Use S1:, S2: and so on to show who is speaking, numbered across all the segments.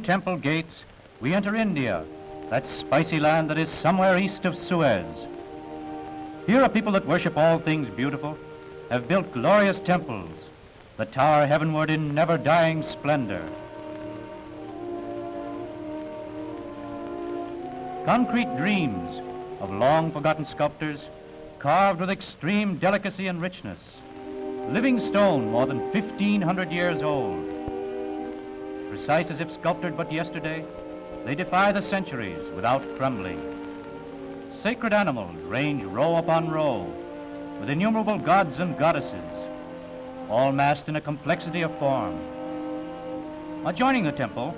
S1: temple gates, we enter India, that spicy land that is somewhere east of Suez. Here a people that worship all things beautiful have built glorious temples that tower heavenward in never-dying splendor. Concrete dreams of long-forgotten sculptors carved with extreme delicacy and richness, living stone more than 1,500 years old. Precise as if sculptured but yesterday, they defy the centuries without crumbling. Sacred animals range row upon row, with innumerable gods and goddesses, all massed in a complexity of form. Adjoining the temple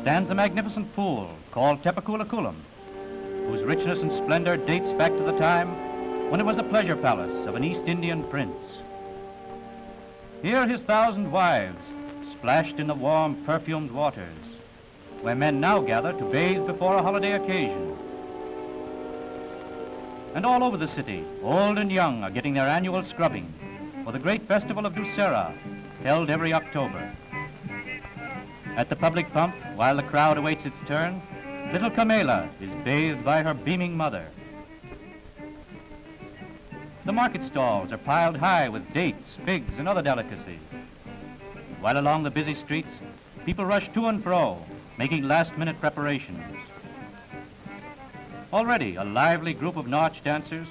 S1: stands the magnificent pool called Tepakulakulam, whose richness and splendor dates back to the time when it was the pleasure palace of an East Indian prince. Here his 1,000 wives splashed in the warm, perfumed waters, where men now gather to bathe before a holiday occasion. And all over the city, old and young are getting their annual scrubbing for the great festival of Dussehra, held every October. At the public pump, while the crowd awaits its turn, little Kamela is bathed by her beaming mother. The market stalls are piled high with dates, figs, and other delicacies, while along the busy streets, people rush to and fro, making last-minute preparations. Already, a lively group of nautch dancers,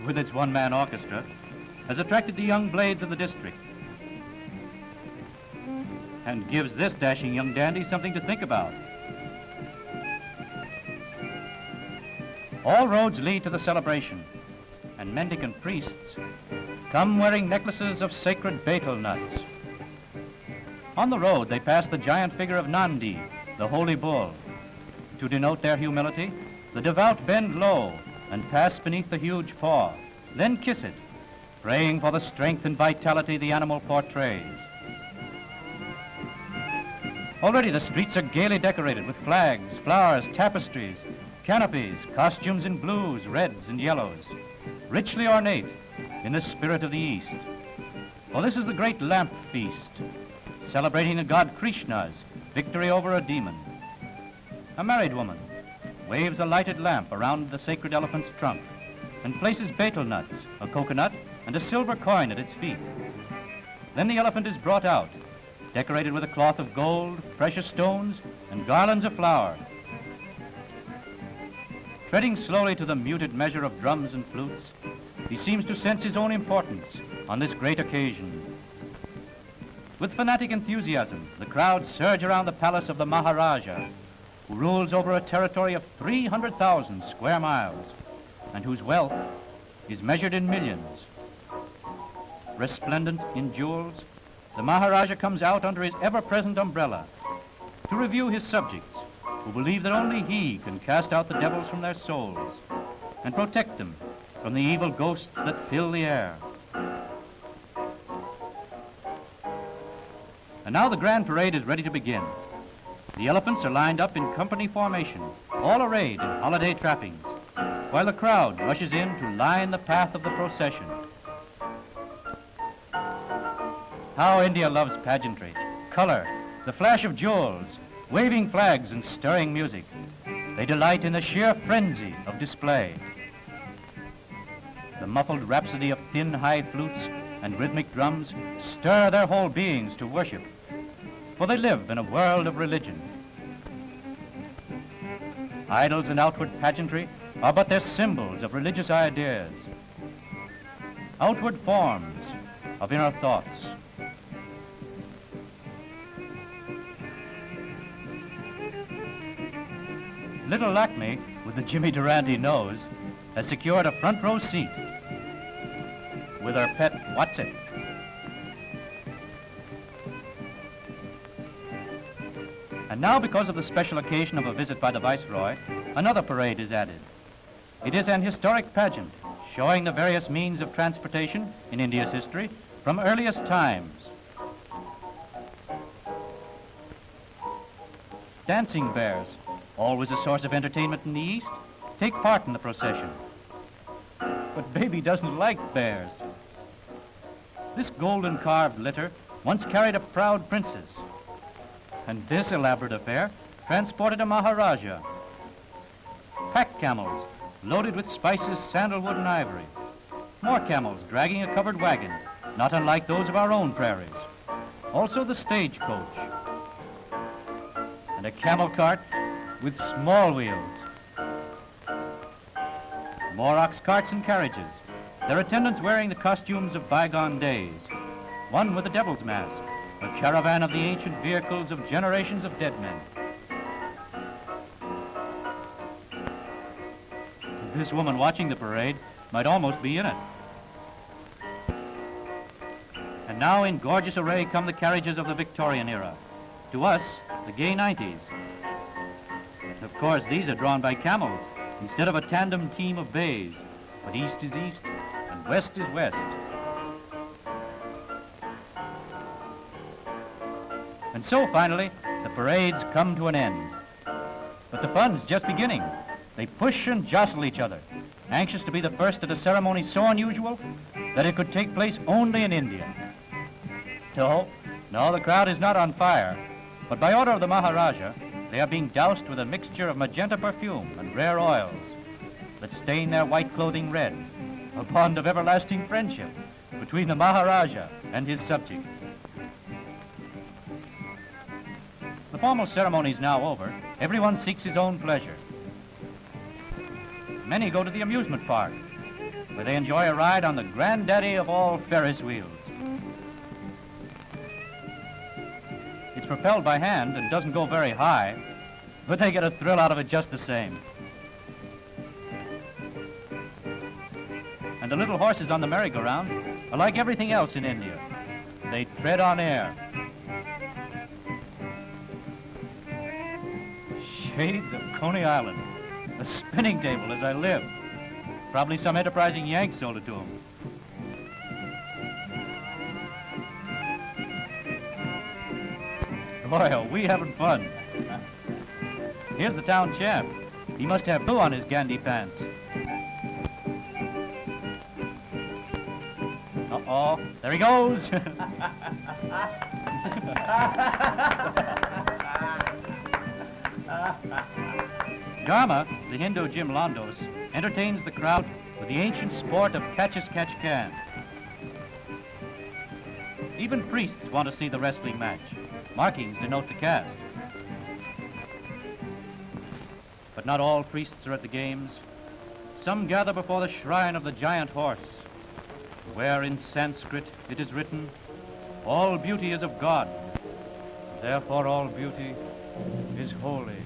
S1: with its one-man orchestra, has attracted the young blades of the district and gives this dashing young dandy something to think about. All roads lead to the celebration, and mendicant priests come wearing necklaces of sacred betel nuts. On the road, they pass the giant figure of Nandi, the holy bull. To denote their humility, the devout bend low and pass beneath the huge paw, then kiss it, praying for the strength and vitality the animal portrays. Already the streets are gaily decorated with flags, flowers, tapestries, canopies, costumes in blues, reds, and yellows, richly ornate in the spirit of the East. For this is the great lamp feast, celebrating the God Krishna's victory over a demon. A married woman waves a lighted lamp around the sacred elephant's trunk and places betel nuts, a coconut, and a silver coin at its feet. Then the elephant is brought out, decorated with a cloth of gold, precious stones, and garlands of flowers. Treading slowly to the muted measure of drums and flutes, he seems to sense his own importance on this great occasion. With fanatic enthusiasm, the crowds surge around the palace of the Maharaja, who rules over a territory of 300,000 square miles, and whose wealth is measured in millions. Resplendent in jewels, the Maharaja comes out under his ever-present umbrella to review his subjects, who believe that only he can cast out the devils from their souls and protect them from the evil ghosts that fill the air. And now the grand parade is ready to begin. The elephants are lined up in company formation, all arrayed in holiday trappings, while the crowd rushes in to line the path of the procession. How India loves pageantry, color, the flash of jewels, waving flags and stirring music. They delight in the sheer frenzy of display. The muffled rhapsody of thin, high flutes and rhythmic drums stir their whole beings to worship, for they live in a world of religion. Idols and outward pageantry are but their symbols of religious ideas, outward forms of inner thoughts. Little Lakme, with the Jimmy Durante nose, has secured a front row seat with her pet What's It. And now, because of the special occasion of a visit by the Viceroy, another parade is added. It is an historic pageant showing the various means of transportation in India's history from earliest times. Dancing bears, always a source of entertainment in the East, take part in the procession. But baby doesn't like bears. This golden carved litter once carried a proud princess, and this elaborate affair transported a Maharaja. Pack camels loaded with spices, sandalwood, and ivory. More camels dragging a covered wagon, not unlike those of our own prairies. Also the stagecoach. And a camel cart with small wheels. More ox carts and carriages, their attendants wearing the costumes of bygone days. One with a devil's mask, a caravan of the ancient vehicles of generations of dead men. This woman watching the parade might almost be in it. And now in gorgeous array come the carriages of the Victorian era. To us, the gay 90s. Of course, these are drawn by camels instead of a tandem team of bays. But east is east and west is west. And so finally, the parades come to an end. But the fun's just beginning. They push and jostle each other, anxious to be the first at a ceremony so unusual that it could take place only in India. No, the crowd is not on fire, but by order of the Maharaja, they are being doused with a mixture of magenta perfume and rare oils that stain their white clothing red, a bond of everlasting friendship between the Maharaja and his subjects. The formal ceremony is now over. Everyone seeks his own pleasure. Many go to the amusement park, where they enjoy a ride on the granddaddy of all Ferris wheels. It's propelled by hand and doesn't go very high, but they get a thrill out of it just the same. And the little horses on the merry-go-round are like everything else in India. They tread on air. Shades of Coney Island. A spinning table as I live. Probably some enterprising Yank sold it to him. Boy, are we having fun. Here's the town champ. He must have blue on his Gandhi pants. Uh-oh, there he goes. Garma, the Hindu Jim Londos, entertains the crowd with the ancient sport of catch-as-catch-can. Even priests want to see the wrestling match. Markings denote the caste. But not all priests are at the games. Some gather before the shrine of the giant horse, where in Sanskrit it is written, "All beauty is of God, therefore all beauty is holy."